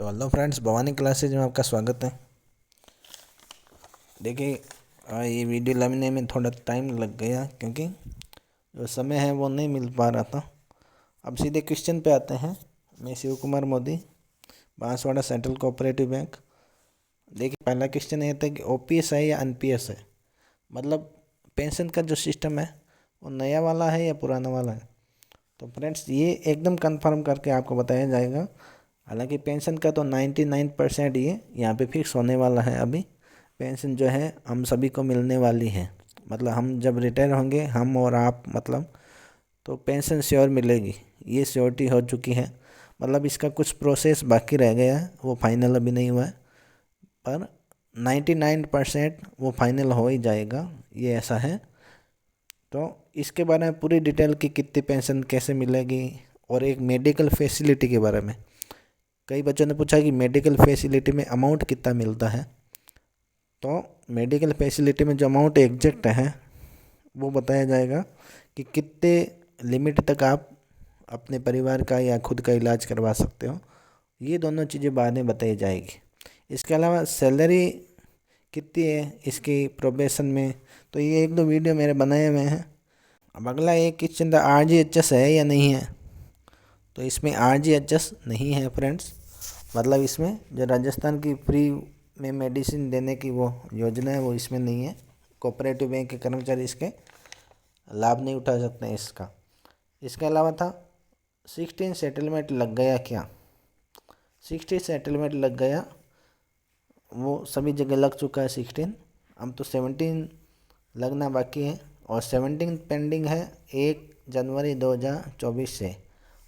तो hello friends, Bhavani classes में आपका स्वागत है। देखिए, ये वीडियो लाने में थोड़ा टाइम लग गया क्योंकि जो समय है वो नहीं मिल पा रहा था। अब सीधे क्वेश्चन पे आते हैं। मैं Shiv Kumar Modi, Banswara central cooperative bank. देखिए, पहला क्वेश्चन ये था कि ओपीएस है या एनपीएस है, मतलब पेंशन का जो सिस्टम है वो नया वाला है या पुराना वाला है। तो फ्रेंड्स, ये एकदम कंफर्म करके आपको बताया जाएगा। हालांकि पेंशन का तो 99% ये यहाँ पे फिक्स होने वाला है। अभी पेंशन जो है हम सभी को मिलने वाली है, मतलब हम जब रिटायर होंगे, हम और आप, मतलब तो पेंशन श्योर मिलेगी, ये श्योरिटी हो चुकी है। मतलब इसका कुछ प्रोसेस बाकी रह गया है, वो फाइनल अभी नहीं हुआ है, पर 99% वो फाइनल हो ही जाएगा, ये ऐसा है। तो इसके बारे में पूरी डिटेल की कितनी पेंशन कैसे मिलेगी, और एक मेडिकल फैसिलिटी के बारे में कई बच्चों ने पूछा कि मेडिकल फैसिलिटी में अमाउंट कितना मिलता है। तो मेडिकल फैसिलिटी में जो अमाउंट एग्जैक्ट है वो बताया जाएगा कि कितने लिमिट तक आप अपने परिवार का या खुद का इलाज करवा सकते हो। ये दोनों चीज़ें बाद में बताई जाएगी। इसके अलावा सैलरी कितनी है इसकी प्रोबेशन में, तो ये एक दो वीडियो मेरे बनाए हुए हैं। अब अगला एक क्वेश्चन था, आरजीएचएस है या नहीं है। तो इसमें आरजीएचएस नहीं है फ्रेंड्स, मतलब इसमें जो राजस्थान की फ्री में मेडिसिन देने की वो योजना है वो इसमें नहीं है। कोऑपरेटिव बैंक के कर्मचारी इसके लाभ नहीं उठा सकते हैं इसका। इसके अलावा था 16 सेटलमेंट लग गया क्या। 60 सेटलमेंट लग गया, वो सभी जगह लग चुका है 16। हम तो 17 लगना बाकी है, और 17 पेंडिंग है 1 जनवरी 2024 से।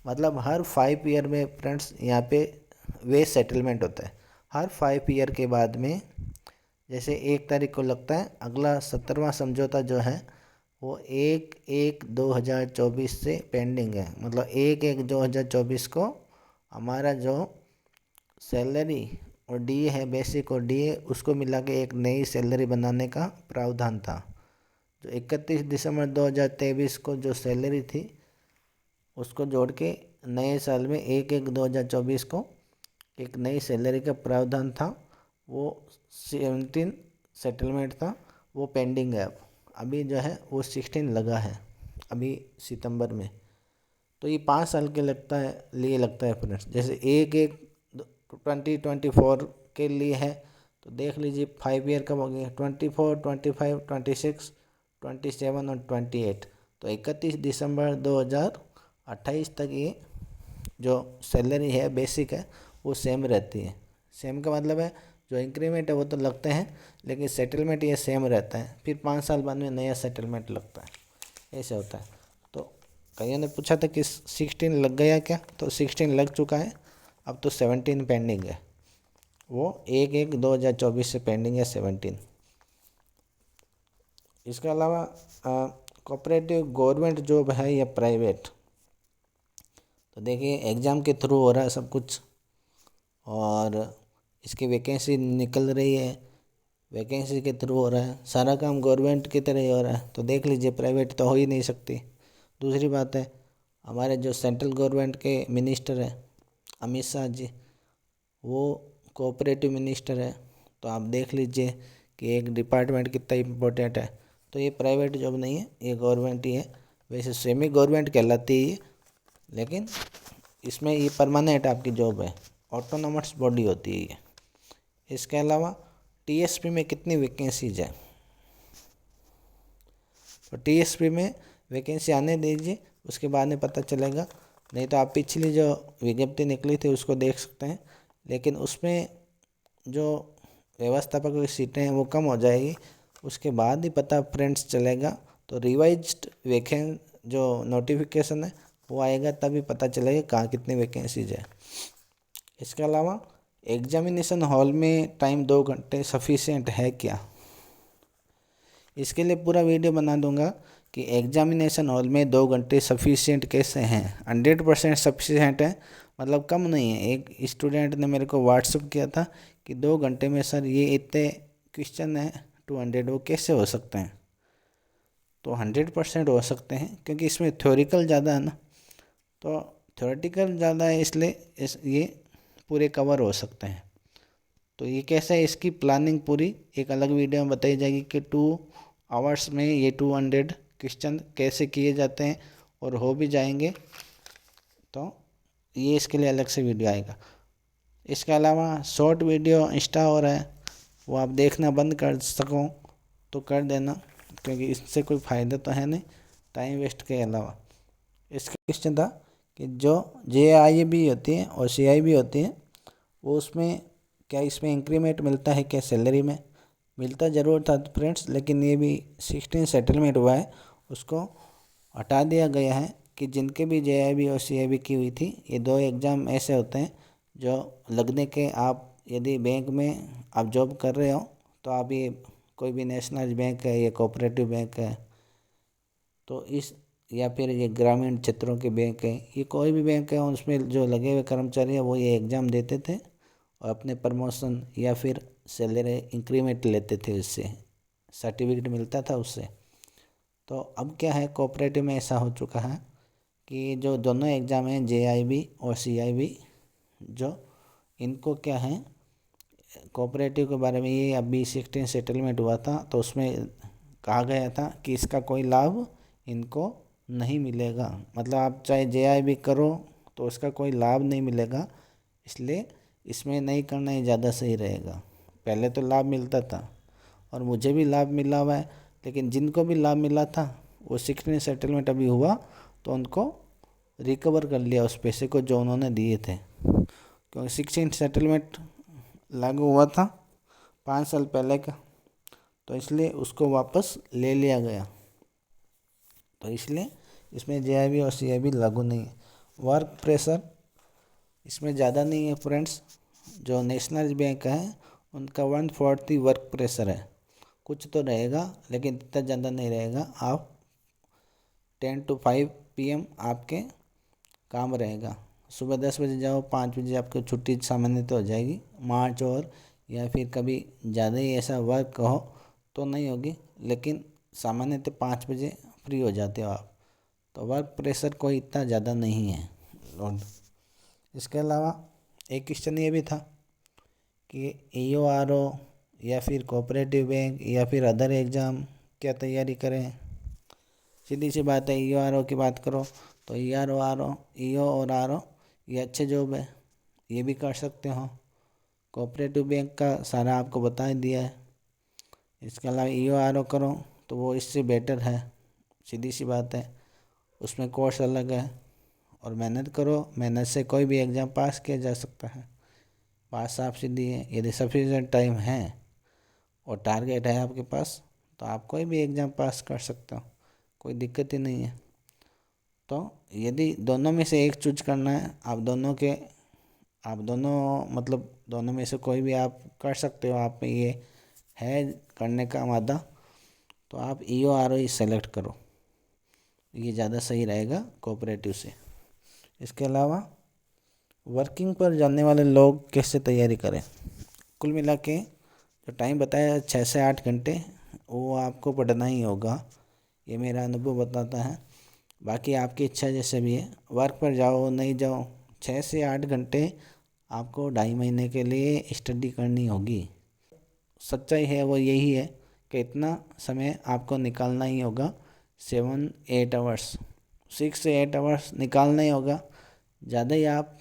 मतलब हर 5 ईयर में फ्रेंड्स यहाँ पे वे सेटलमेंट होता है। हर 5 ईयर के बाद में, जैसे 1 तारीख को लगता है, अगला 17वां समझौता जो है वो 1/1/2024 से पेंडिंग है। मतलब 1/1/2024 को हमारा जो सैलरी और डीए है, बेसिक और डीए, उसको मिला के एक नई सैलरी बनाने का प्रावधान था। जो 31 दिसंबर 2023 को जो सैलरी थी उसको जोड़ के नए साल में 1/1/2024 को एक नई सैलरी का प्रावधान था। वो 17 सेटलमेंट था, वो पेंडिंग है। अब अभी जो है वो 16 लगा है अभी सितंबर में। तो ये 5 साल के लगता है फ्रेंड्स। जैसे 1/1/2024 के लिए है, तो देख लीजिए 5 ईयर कब हो गए, 24, 25, 26, 27 और 28। तो 31 दिसंबर 2028 तक ये जो सैलरी है बेसिक है वो सेम रहती है। सेम का मतलब है जो इंक्रीमेंट है वो तो लगते हैं, लेकिन सेटलमेंट ये सेम रहता है। फिर 5 साल बाद में नया सेटलमेंट लगता है, ऐसे होता है। तो कईयों ने पूछा था कि 16 लग गया क्या, तो 16 लग चुका है। अब तो 17 पेंडिंग है, वो 1/1/2024 से पेंडिंग है 17। इसके अलावा कोऑपरेटिव गवर्नमेंट जॉब है या प्राइवेट। तो देखिए, एग्ज़ाम के थ्रू हो रहा है सब कुछ, और इसकी वैकेंसी निकल रही है, वैकेंसी के थ्रू हो रहा है, सारा काम गवर्नमेंट की तरह ही हो रहा है। तो देख लीजिए, प्राइवेट तो हो ही नहीं सकती। दूसरी बात है, हमारे जो सेंट्रल गवर्नमेंट के मिनिस्टर हैं अमित शाह जी, वो कोऑपरेटिव मिनिस्टर है। तो आप देख लीजिए कि एक डिपार्टमेंट कितना इम्पोर्टेंट है। तो ये प्राइवेट जॉब नहीं है, ये गवर्नमेंट ही है। वैसे सेमी गवर्नमेंट कहलाती है, लेकिन इसमें ये परमानेंट आपकी जॉब है, ऑटोनॉमस बॉडी होती है ये। इसके अलावा टीएसपी में कितनी वैकेंसीज है, तो टीएसपी में वैकेंसी आने दीजिए, उसके बाद में पता चलेगा। नहीं तो आप पिछली जो विज्ञप्ति निकली थी उसको देख सकते हैं, लेकिन उसमें जो व्यवस्थापक की सीटें हैं वो कम हो जाएगी, उसके बाद ही पता फ्रेंड्स चलेगा। तो रिवाइज्ड वैकें जो नोटिफिकेशन है वो आएगा, तभी पता चलेगा कहाँ कितनी वैकेंसीज है। इसके अलावा एग्जामिनेशन हॉल में टाइम 2 घंटे सफिशिएंट है क्या। इसके लिए पूरा वीडियो बना दूंगा कि एग्जामिनेशन हॉल में 2 घंटे सफिशिएंट कैसे हैं। 100% सफिशिएंट है, मतलब कम नहीं है। एक स्टूडेंट ने मेरे को व्हाट्सअप किया था कि 2 घंटे में सर ये इतने क्वेश्चन है 200, वो कैसे हो सकते हैं। तो 100% हो सकते हैं, क्योंकि इसमें थ्योरिकल ज़्यादा है ना। तो थ्योरेटिकल ज़्यादा है, इसलिए ये पूरे कवर हो सकते हैं। तो ये कैसे है, इसकी प्लानिंग पूरी एक अलग वीडियो में बताई जाएगी कि 2 आवर्स में ये 200 क्वेश्चन कैसे किए जाते हैं और हो भी जाएंगे। तो ये इसके लिए अलग से वीडियो आएगा। इसके अलावा शॉर्ट वीडियो इंस्टा हो रहा है, वो आप देखना बंद कर सको तो कर देना, क्योंकि इससे कोई फ़ायदा तो है नहीं टाइम वेस्ट के अलावा। इसका क्वेश्चन था कि जो JIB होती है और CIB होती है, वो उसमें क्या इसमें इंक्रीमेंट मिलता है क्या सैलरी में? मिलता ज़रूर था फ्रेंड्स, लेकिन ये भी 16 सेटलमेंट हुआ है, उसको हटा दिया गया है कि जिनके भी JIB और CIB की हुई थी, ये 2 एग्ज़ाम ऐसे होते हैं जो लगने के, आप यदि बैंक में आप जॉब कर रहे हो तो आप ये कोई भी नेशनल बैंक है या कोऑपरेटिव बैंक है तो इस, या फिर ये ग्रामीण क्षेत्रों के बैंक है, ये कोई भी बैंक है, उसमें जो लगे हुए कर्मचारी हैं वो ये एग्ज़ाम देते थे और अपने प्रमोशन या फिर सैलरी इंक्रीमेंट लेते थे, उससे सर्टिफिकेट मिलता था उससे। तो अब क्या है, कोऑपरेटिव में ऐसा हो चुका है कि जो दोनों एग्ज़ाम हैं JIB और CIB, जो इनको क्या है, कोऑपरेटिव के बारे में ये अभी 16 सेटलमेंट हुआ था तो उसमें कहा गया था कि इसका कोई लाभ इनको नहीं मिलेगा। मतलब आप चाहे JIB करो तो उसका कोई लाभ नहीं मिलेगा, इसलिए इसमें नहीं करना ही ज़्यादा सही रहेगा। पहले तो लाभ मिलता था और मुझे भी लाभ मिला हुआ है, लेकिन जिनको भी लाभ मिला था वो 16 सेटलमेंट अभी हुआ तो उनको रिकवर कर लिया उस पैसे को जो उन्होंने दिए थे, क्योंकि 16 सेटलमेंट लागू हुआ था 5 साल पहले का, तो इसलिए उसको वापस ले लिया गया। तो इसलिए इसमें JIB और CIB लागू नहीं है। वर्क प्रेशर इसमें ज़्यादा नहीं है फ्रेंड्स, जो नेशनल बैंक है उनका 140 वर्क प्रेशर है, कुछ तो रहेगा लेकिन इतना ज़्यादा नहीं रहेगा। आप 10 to 5 PM आपके काम रहेगा, सुबह 10 बजे जाओ 5 बजे आपकी छुट्टी सामान्य तो हो जाएगी। मार्च और या फिर कभी ज़्यादा ही ऐसा वर्क हो तो नहीं होगी, लेकिन सामान्यतः 5 बजे फ्री हो जाते हो आप। तो वर्क प्रेशर कोई इतना ज़्यादा नहीं है लोड। इसके अलावा एक क्वेश्चन ये भी था कि EORO या फिर कोऑपरेटिव बैंक या फिर अदर एग्ज़ाम क्या तैयारी करें? सीधी सी बात है, EORO की बात करो तो EO और RO ये अच्छे जॉब है, ये भी कर सकते हो। कोऑपरेटिव बैंक का सारा आपको बता ही दिया है। इसके अलावा EORO करो तो वो इससे बेटर है, सीधी सी बात है, उसमें कोर्स अलग है। और मेहनत करो, मेहनत से कोई भी एग्ज़ाम पास किया जा सकता है, बात साफ सीधी है। यदि सफिशिएंट टाइम है और टारगेट है आपके पास तो आप कोई भी एग्ज़ाम पास कर सकते हो, कोई दिक्कत ही नहीं है। तो यदि दोनों में से एक चूज करना है, आप दोनों मतलब दोनों में से कोई भी आप कर सकते हो, आप में ये है करने का मादा, तो आप EORO ही सेलेक्ट करो, ये ज़्यादा सही रहेगा कोऑपरेटिव से। इसके अलावा वर्किंग पर जाने वाले लोग कैसे तैयारी करें? कुल मिला के जो टाइम बताया 6 से 8 घंटे वो आपको पढ़ना ही होगा, ये मेरा अनुभव बताता है। बाकी आपकी इच्छा जैसे भी है, वर्क पर जाओ नहीं जाओ, 6 से 8 घंटे आपको 2.5 महीने के लिए स्टडी करनी होगी। सच्चाई है वो यही है कि इतना समय आपको निकालना ही होगा, 7-8 आवर्स, 6 से 8 आवर्स निकालना ही होगा। ज़्यादा ही आप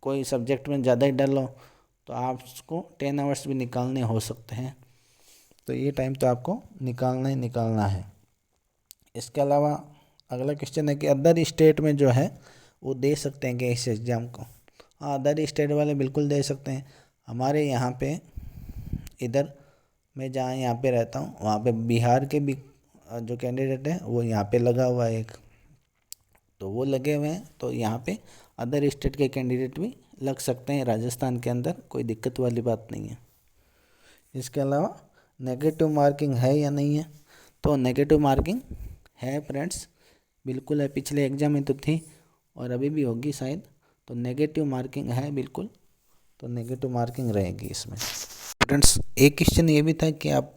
कोई सब्जेक्ट में ज़्यादा ही डल हो तो आपको 10 आवर्स भी निकालने हो सकते हैं। तो ये टाइम तो आपको निकालना ही निकालना है। इसके अलावा अगला क्वेश्चन है कि अदर स्टेट में जो है वो दे सकते हैं क्या इस एग्ज़ाम को? हाँ, अदर स्टेट वाले बिल्कुल दे सकते हैं। हमारे यहाँ पे इधर मैं जहाँ यहाँ पे रहता हूँ वहाँ पे बिहार के भी जो कैंडिडेट है वो यहाँ पे लगा हुआ है एक, तो वो लगे हुए हैं, तो यहाँ पे अदर स्टेट के कैंडिडेट भी लग सकते हैं राजस्थान के अंदर, कोई दिक्कत वाली बात नहीं है। इसके अलावा नेगेटिव मार्किंग है या नहीं है? तो नेगेटिव मार्किंग है फ्रेंड्स, बिल्कुल है, पिछले एग्जाम में तो थी और अभी भी होगी शायद, तो नेगेटिव मार्किंग है बिल्कुल, तो नेगेटिव मार्किंग रहेगी इसमें। फ्रेंड्स एक क्वेश्चन ये भी था कि आप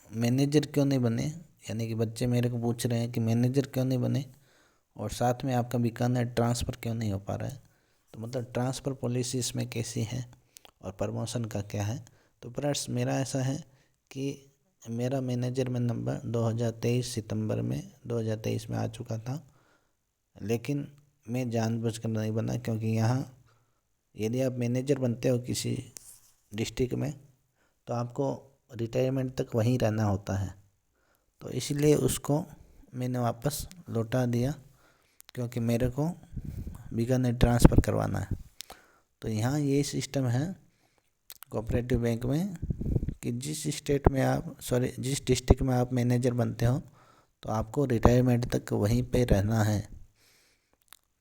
मैनेजर क्यों नहीं बने, यानी कि बच्चे मेरे को पूछ रहे हैं कि मैनेजर क्यों नहीं बने और साथ में आपका बीकानेर ट्रांसफ़र क्यों नहीं हो पा रहा है। तो मतलब ट्रांसफ़र पॉलिसी इसमें कैसी है और प्रमोशन का क्या है। तो फ्रेंड्स मेरा ऐसा है कि मेरा मैनेजरमेंट नंबर 2023 सितंबर में 2023 में आ चुका था, लेकिन मैं जानबूझकर नहीं बना, क्योंकि यहाँ यदि आप मैनेजर बनते हो किसी डिस्ट्रिक्ट में तो आपको रिटायरमेंट तक वहीं रहना होता है। तो इसलिए उसको मैंने वापस लौटा दिया, क्योंकि मेरे को बीकानेर ट्रांसफ़र करवाना है। तो यहाँ ये सिस्टम है कोऑपरेटिव बैंक में कि जिस डिस्ट्रिक्ट में आप मैनेजर बनते हो तो आपको रिटायरमेंट तक वहीं पे रहना है।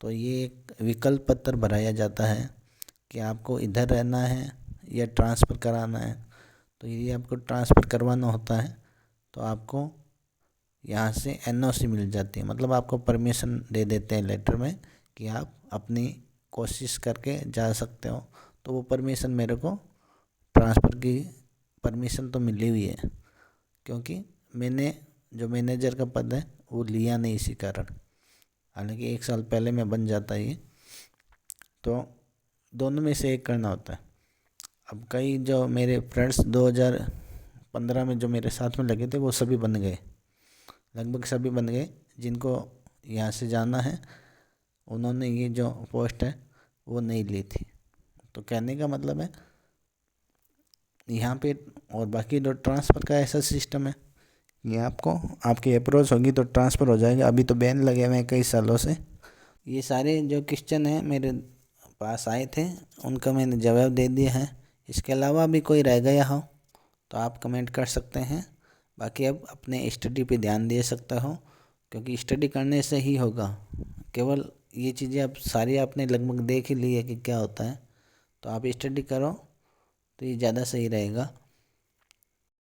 तो ये एक विकल्प पत्र भराया जाता है कि आपको इधर रहना है या ट्रांसफ़र कराना है। तो यदि आपको ट्रांसफ़र करवाना होता है तो आपको यहाँ से NOC मिल जाती है, मतलब आपको परमिशन दे देते हैं लेटर में कि आप अपनी कोशिश करके जा सकते हो। तो वो परमिशन मेरे को ट्रांसफ़र की परमिशन तो मिली हुई है, क्योंकि मैंने जो मैनेजर का पद है वो लिया नहीं इसी कारण। हालांकि 1 साल पहले मैं बन जाता ये, तो दोनों में से एक करना होता है। अब कई जो मेरे फ्रेंड्स 2015 में जो मेरे साथ में लगे थे वो सभी बन गए, लगभग सभी बन गए। जिनको यहाँ से जाना है उन्होंने ये जो पोस्ट है वो नहीं ली थी। तो कहने का मतलब है यहाँ पे और बाकी जो ट्रांसफ़र का ऐसा सिस्टम है ये आपको आपकी अप्रोच होगी तो ट्रांसफ़र हो जाएगा। अभी तो बैन लगे हुए हैं कई सालों से। ये सारे जो क्वेश्चन हैं मेरे पास आए थे, उनका मैंने जवाब दे दिया है। इसके अलावा भी कोई रह गया हो तो आप कमेंट कर सकते हैं। बाकी अब अपने स्टडी पे ध्यान दे सकते हो, क्योंकि स्टडी करने से ही होगा। केवल ये चीज़ें अब सारी आपने लगभग देख ही ली है कि क्या होता है, तो आप स्टडी करो तो ये ज़्यादा सही रहेगा।